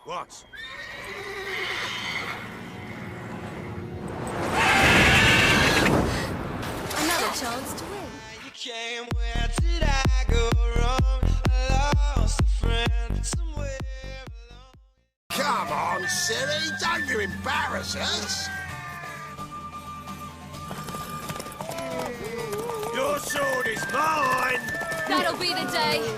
What? Another chance to win. You came, where did I go wrong? I lost a friend somewhere along. Come on, Ciri, don't you embarrass us! Your sword is mine! That'll be the day.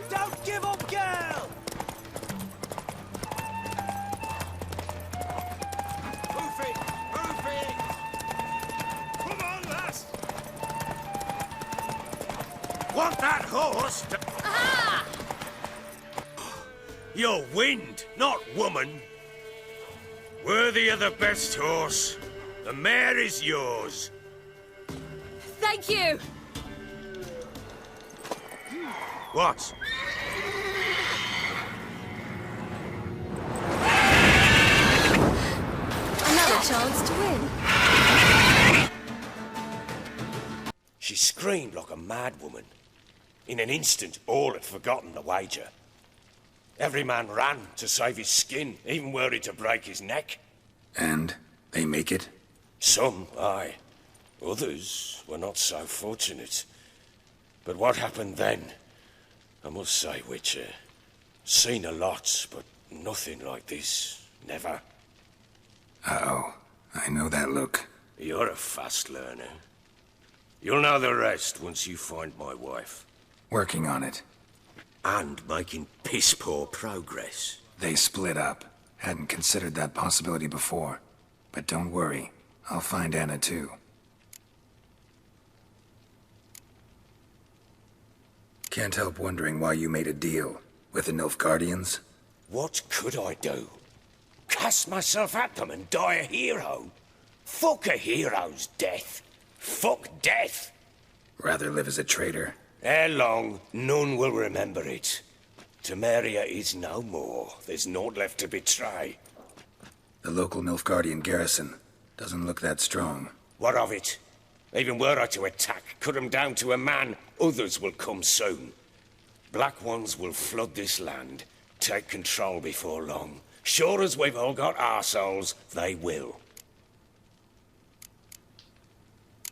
Don't give up, girl! Move it! Move it! Come on, lass! Want that horse to... Aha! You're wind, not woman. Worthy of the best horse. The mare is yours. Thank you. What? Another chance to win. She screamed like a mad woman. In an instant, all had forgotten the wager. Every man ran to save his skin, even were it to break his neck. And they make it? Some, aye. Others were not so fortunate. But what happened then? I must say, Witcher, seen a lot, but nothing like this. Never. Uh-oh. I know that look. You're a fast learner. You'll know the rest once you find my wife. Working on it. And making piss-poor progress. They split up. Hadn't considered that possibility before. But don't worry. I'll find Anna too. Can't help wondering why you made a deal with the Nilfgaardians. What could I do? Cast myself at them and die a hero? Fuck a hero's death. Fuck death. Rather live as a traitor. Ere long, none will remember it. Temeria is no more. There's naught left to betray. The local Nilfgaardian garrison doesn't look that strong. What of it? Even were I to attack, cut 'em down to a man, others will come soon. Black ones will flood this land, take control before long. Sure as we've all got arseholes, they will.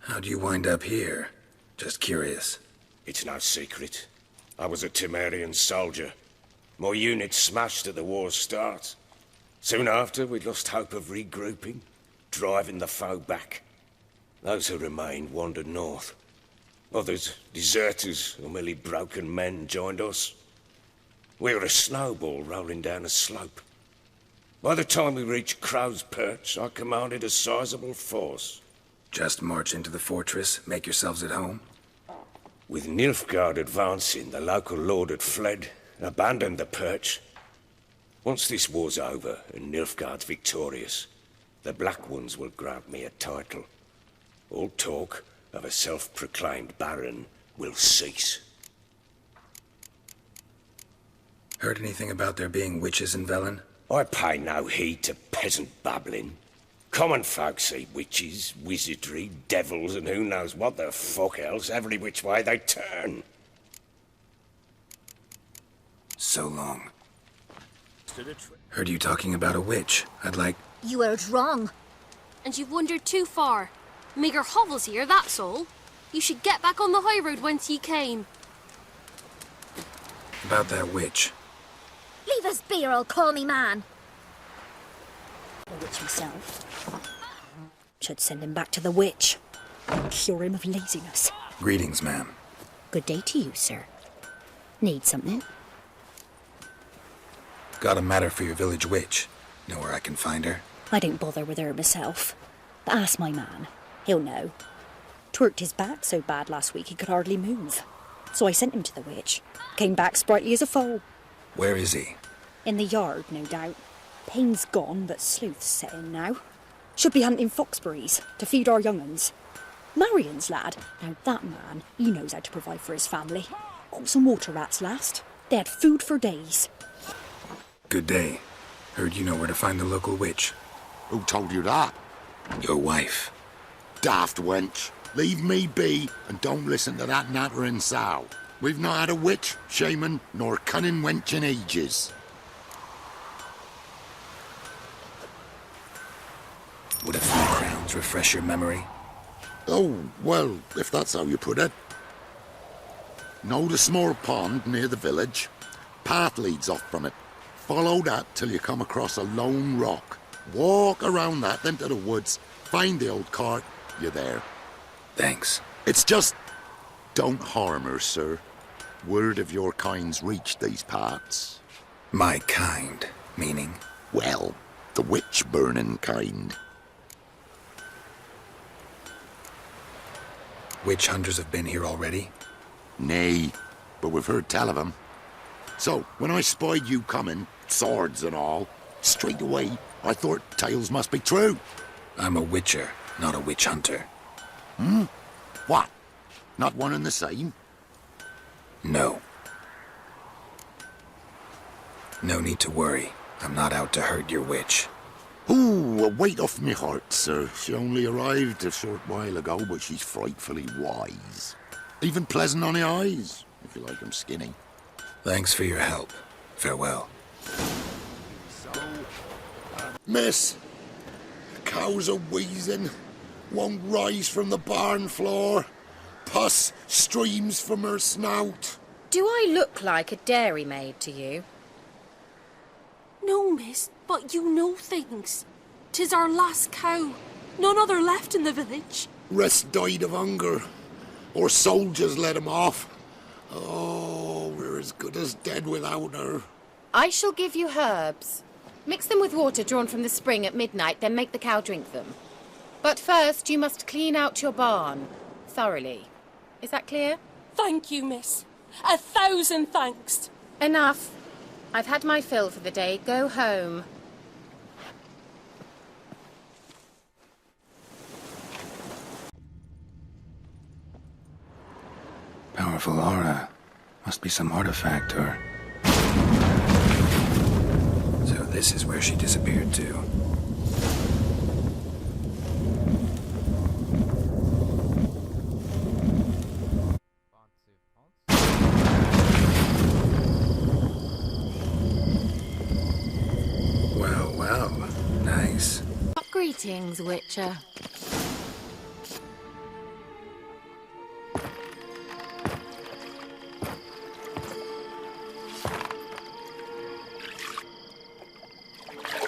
How'd you wind up here? Just curious. It's no secret. I was a Temerian soldier. My unit smashed at the war's start. Soon after, we lost hope of regrouping, driving the foe back. Those who remained wandered north. Others, deserters or merely broken men, joined us. We were a snowball rolling down a slope. By the time we reached Crow's Perch, I commanded a sizable force. Just march into the fortress, make yourselves at home? With Nilfgaard advancing, the local lord had fled, abandoned the perch. Once this war's over and Nilfgaard's victorious, the Black Ones will grant me a title. All talk of a self-proclaimed baron will cease. Heard anything about there being witches in Velen? I pay no heed to peasant babbling. Common folk see witches, wizardry, devils, and who knows what the fuck else every which way they turn. So long. Heard you talking about a witch. I'd like... You heard wrong. And you've wandered too far. Meager hovels here, that's all. You should get back on the high road whence ye came. About that witch. Leave us be or I'll call me man. The witch himself. Should send him back to the witch. Cure him of laziness. Greetings, ma'am. Good day to you, sir. Need something? Got a matter for your village witch. Know where I can find her? I don't bother with her myself. But ask my man. He'll know. Twerked his back so bad last week he could hardly move. So I sent him to the witch. Came back sprightly as a foal. Where is he? In the yard, no doubt. Pain's gone, but sleuth's set in now. Should be hunting foxberries to feed our young uns. Marion's lad. Now that man, he knows how to provide for his family. Got some water rats last. They had food for days. Good day. Heard you know where to find the local witch. Who told you that? Your wife. Daft wench. Leave me be and don't listen to that nattering sow. We've not had a witch, shaman, nor cunning wench in ages. Would a few crowns refresh your memory? Oh, well, if that's how you put it. Know the small pond near the village? Path leads off from it. Follow that till you come across a lone rock. Walk around that, then to the woods. Find the old cart. You're there. Thanks. It's just... don't harm her, sir. Word of your kind's reached these parts. My kind, meaning? Well, the witch-burning kind. Witch hunters have been here already? Nay, but we've heard tell of 'em. So, when I spied you coming, swords and all, straight away I thought tales must be true. I'm a witcher, not a witch hunter. What? Not one and the same? No. No need to worry. I'm not out to hurt your witch. Ooh, a weight off me heart, sir. She only arrived a short while ago, but she's frightfully wise. Even pleasant on the eyes, if you like 'em skinny. Thanks for your help. Farewell. Miss, the cows are wheezing. Won't rise from the barn floor. Pus streams from her snout. Do I look like a dairymaid to you? No, miss, but you know things. 'Tis our last cow. None other left in the village. Rest died of hunger. Or soldiers let him off. Oh, we're as good as dead without her. I shall give you herbs. Mix them with water drawn from the spring at midnight, then make the cow drink them. But first, you must clean out your barn. Thoroughly. Is that clear? Thank you, miss. 1,000 thanks. Enough. I've had my fill for the day. Go home. Powerful aura. Must be some artifact or... So this is where she disappeared to. Well, nice. Greetings, Witcher.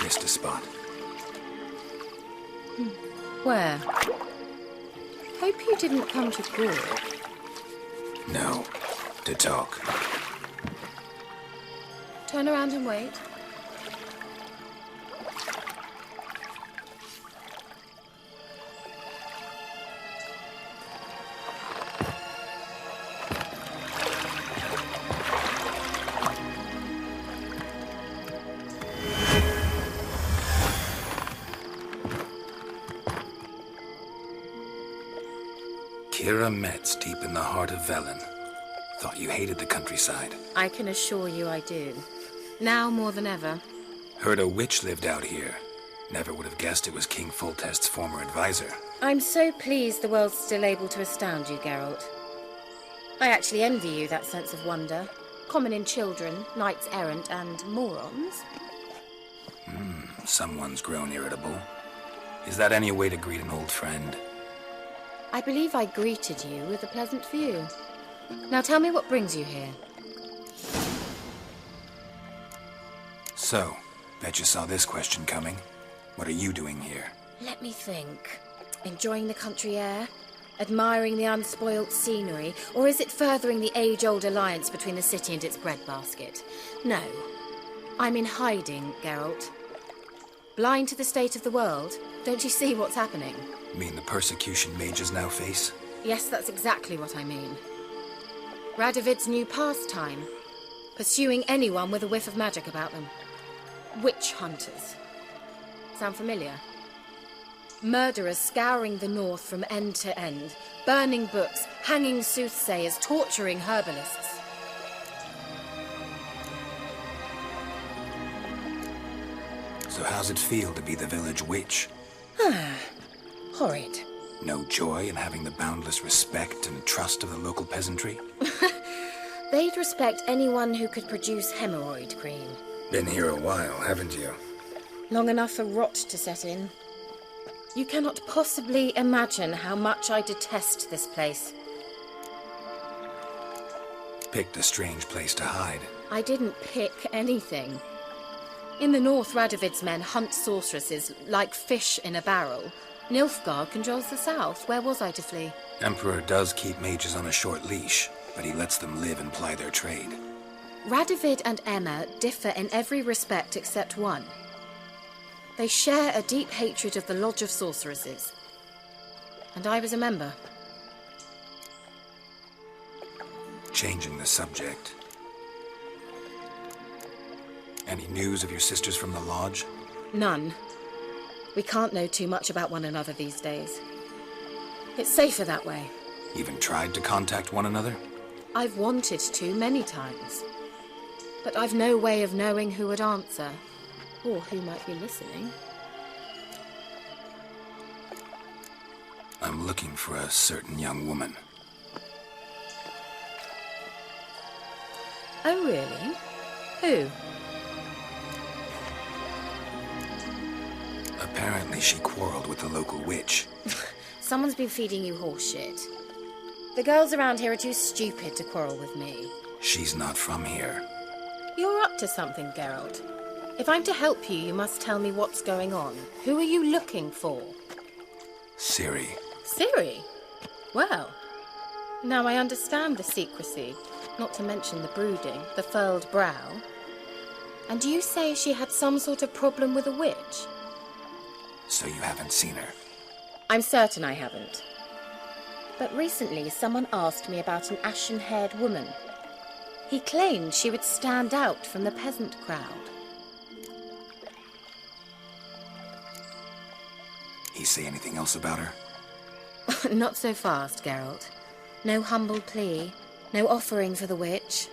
Missed a spot. Where? Hope you didn't come to Gore. No. To talk. Turn around and wait. Kira Metz, deep in the heart of Velen. Thought you hated the countryside. I can assure you I do. Now more than ever. Heard a witch lived out here. Never would have guessed it was King Foltest's former advisor. I'm so pleased the world's still able to astound you, Geralt. I actually envy you that sense of wonder. Common in children, knights errant, and morons. Someone's grown irritable. Is that any way to greet an old friend? I believe I greeted you with a pleasant view. Now tell me what brings you here. So, bet you saw this question coming. What are you doing here? Let me think. Enjoying the country air? Admiring the unspoilt scenery? Or is it furthering the age-old alliance between the city and its breadbasket? No. I'm in hiding, Geralt. Blind to the state of the world? Don't you see what's happening? Mean the persecution mages now face? Yes, that's exactly what I mean. Radovid's new pastime. Pursuing anyone with a whiff of magic about them. Witch hunters. Sound familiar? Murderers scouring the north from end to end. Burning books, hanging soothsayers, torturing herbalists. So how's it feel to be the village witch? Horrid. No joy in having the boundless respect and trust of the local peasantry? They'd respect anyone who could produce hemorrhoid cream. Been here a while, haven't you? Long enough for rot to set in. You cannot possibly imagine how much I detest this place. Picked a strange place to hide. I didn't pick anything. In the north, Radovid's men hunt sorceresses like fish in a barrel. Nilfgaard controls the south. Where was I to flee? Emperor does keep mages on a short leash, but he lets them live and ply their trade. Radovid and Emma differ in every respect except one. They share a deep hatred of the Lodge of Sorceresses. And I was a member. Changing the subject. Any news of your sisters from the lodge? None. We can't know too much about one another these days. It's safer that way. Even tried to contact one another? I've wanted to many times. But I've no way of knowing who would answer. Or who might be listening. I'm looking for a certain young woman. Oh, really? Who? Apparently she quarreled with the local witch. Someone's been feeding you horseshit. The girls around here are too stupid to quarrel with me. She's not from here. You're up to something, Geralt. If I'm to help you, you must tell me what's going on. Who are you looking for? Ciri. Ciri? Well, now I understand the secrecy, not to mention the brooding, the furled brow. And you say she had some sort of problem with a witch? So you haven't seen her? I'm certain I haven't. But recently someone asked me about an ashen-haired woman. He claimed she would stand out from the peasant crowd. He say anything else about her? Not so fast, Geralt. No humble plea, no offering for the witch.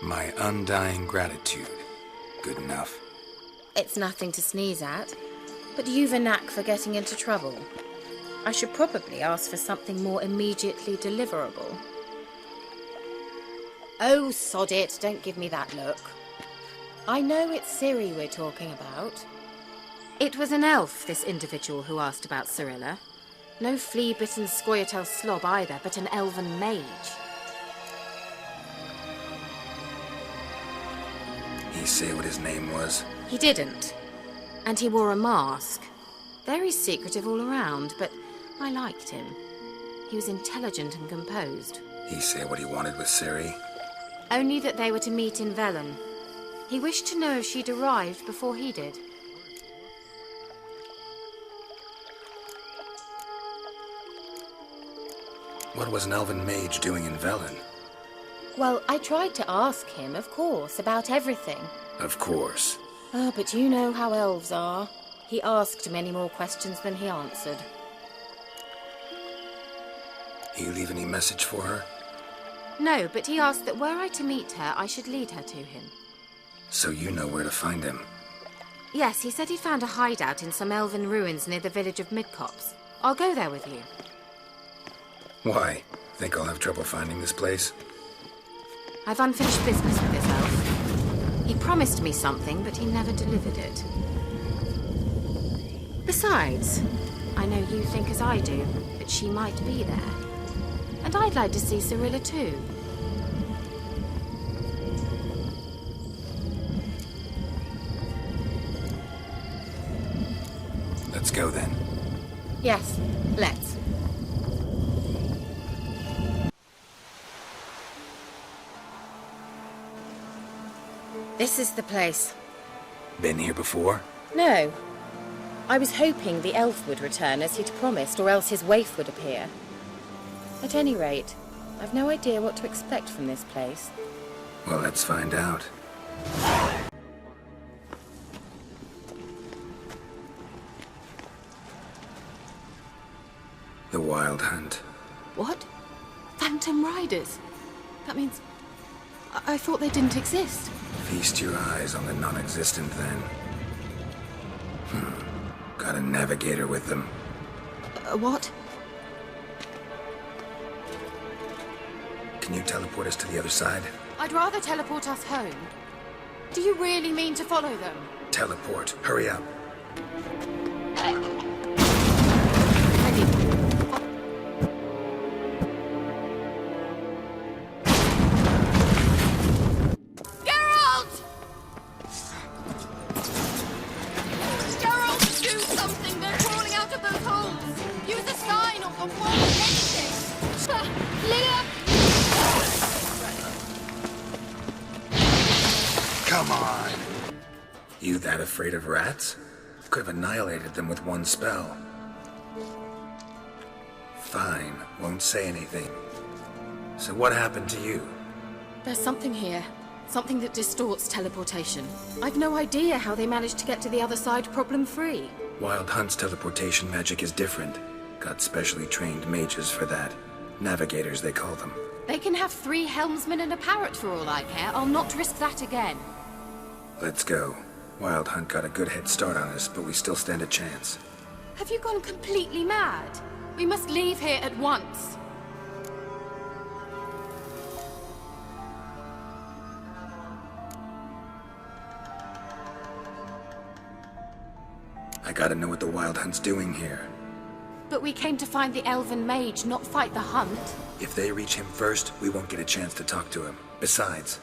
My undying gratitude. Good enough. It's nothing to sneeze at, but you've a knack for getting into trouble. I should probably ask for something more immediately deliverable. Oh, sod it, don't give me that look. I know it's Ciri we're talking about. It was an elf, this individual who asked about Cirilla. No flea-bitten Scoia'tael slob either, but an elven mage. He say what his name was? He didn't. And he wore a mask. Very secretive all around, but I liked him. He was intelligent and composed. He say what he wanted with Ciri? Only that they were to meet in Velen. He wished to know if she'd arrived before he did. What was an elven mage doing in Velen? Well, I tried to ask him, of course, about everything. Of course. Oh, but you know how elves are. He asked many more questions than he answered. He leave any message for her? No, but he asked that were I to meet her, I should lead her to him. So you know where to find him? Yes, he said he found a hideout in some elven ruins near the village of Midcopse. I'll go there with you. Why? Think I'll have trouble finding this place? I've unfinished business with this elf. He promised me something, but he never delivered it. Besides, I know you think as I do, that she might be there. And I'd like to see Cirilla too. Let's go then. Yes, let's. This is the place. Been here before? No. I was hoping the elf would return as he'd promised, or else his waif would appear. At any rate, I've no idea what to expect from this place. Well, let's find out. The Wild Hunt. What? Phantom Riders? That means... I thought they didn't exist. Feast your eyes on the non-existent then. Got a navigator with them. What? Can you teleport us to the other side? I'd rather teleport us home. Do you really mean to follow them? Teleport. Hurry up. Ready. Geralt! Geralt, do something! They're crawling out of those holes! Use a sign or wall, anything! Leah! Come on! You that afraid of rats? Could have annihilated them with one spell. Fine, won't say anything. So what happened to you? There's something here. Something that distorts teleportation. I've no idea how they managed to get to the other side problem-free. Wild Hunt's teleportation magic is different. Got specially trained mages for that. Navigators, they call them. They can have 3 helmsmen and a parrot for all I care. I'll not risk that again. Let's go. Wild Hunt got a good head start on us, but we still stand a chance. Have you gone completely mad? We must leave here at once. I gotta know what the Wild Hunt's doing here. But we came to find the elven mage, not fight the hunt. If they reach him first, we won't get a chance to talk to him. Besides...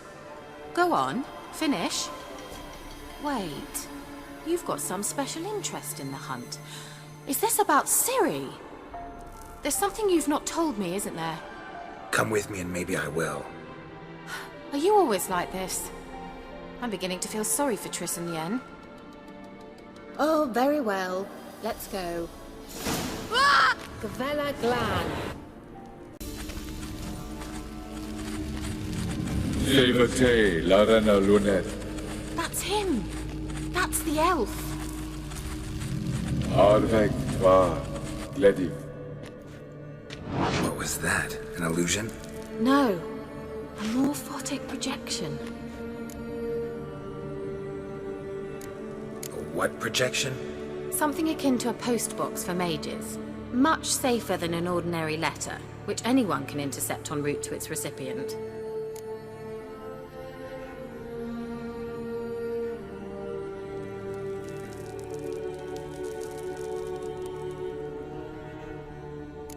Go on. Finish. Wait. You've got some special interest in the hunt. Is this about Ciri? There's something you've not told me, isn't there? Come with me and maybe I will. Are you always like this? I'm beginning to feel sorry for Triss and Yen. Oh, very well. Let's go. Ah! Gavella Glan. Sevate Larana Lunet. That's him. That's the elf. Arvek Tva Glediv. What was that? An illusion? No. A morphotic projection. A what projection? Something akin to a postbox for mages. Much safer than an ordinary letter, which anyone can intercept en route to its recipient.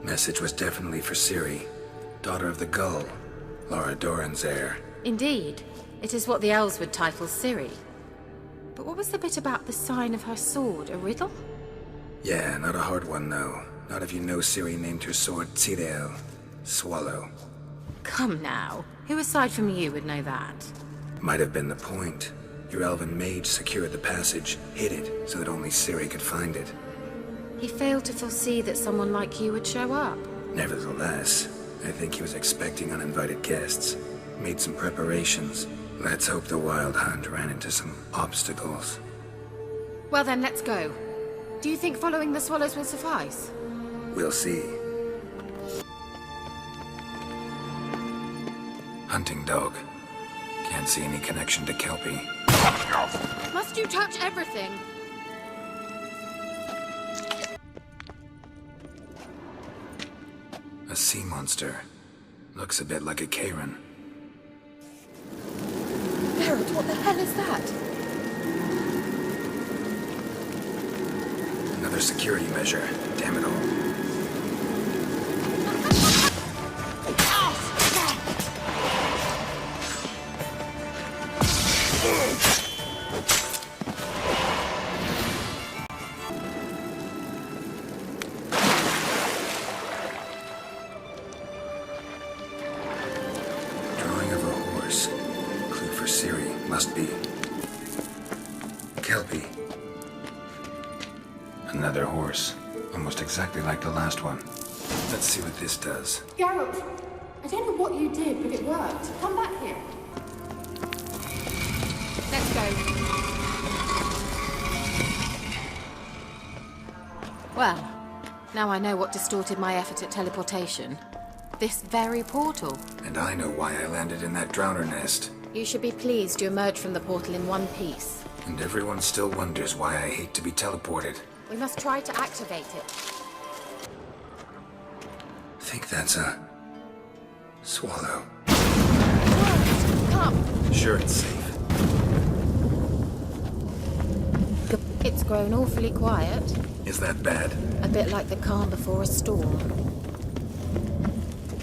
Message was definitely for Ciri, daughter of the Gull, Laura Doran's heir. Indeed. It is what the elves would title Ciri. But what was the bit about the sign of her sword? A riddle? Yeah, not a hard one though. Not if you know Ciri named her sword Ciri, Swallow. Come now. Who aside from you would know that? Might have been the point. Your elven mage secured the passage, hid it, so that only Ciri could find it. He failed to foresee that someone like you would show up. Nevertheless, I think he was expecting uninvited guests. Made some preparations. Let's hope the Wild Hunt ran into some obstacles. Well then, let's go. Do you think following the swallows will suffice? We'll see. Hunting dog. Can't see any connection to Kelpie. Must you touch everything? A sea monster. Looks a bit like a Karen. Geralt, what the hell is that? Another security measure. Damn it all. Drawing of a horse. Clue for Ciri. Must be Kelpie. Another horse. Almost exactly like the last one. Let's see what this does. Geralt, I don't know what you did, but it worked. Come back here. Let's go. Well, now I know what distorted my effort at teleportation. This very portal. And I know why I landed in that drowner nest. You should be pleased you emerged from the portal in one piece. And everyone still wonders why I hate to be teleported. We must try to activate it. Think that's a... swallow. Come! Sure it's safe. It's grown awfully quiet. Is that bad? A bit like the calm before a storm.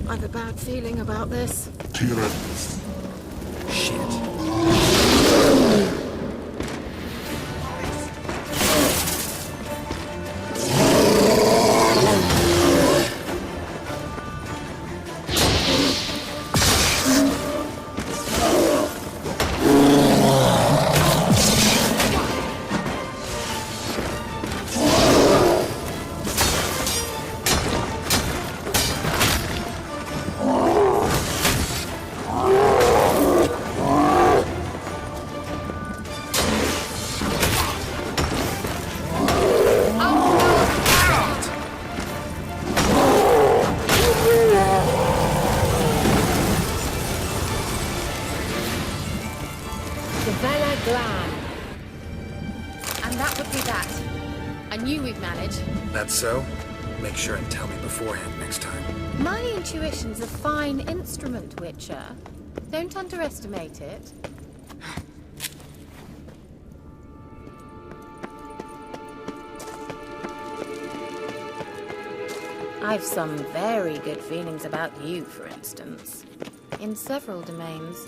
I've a bad feeling about this. Shit. That's so? Make sure and tell me beforehand next time. My intuition's a fine instrument, Witcher. Don't underestimate it. I've some very good feelings about you, for instance. In several domains.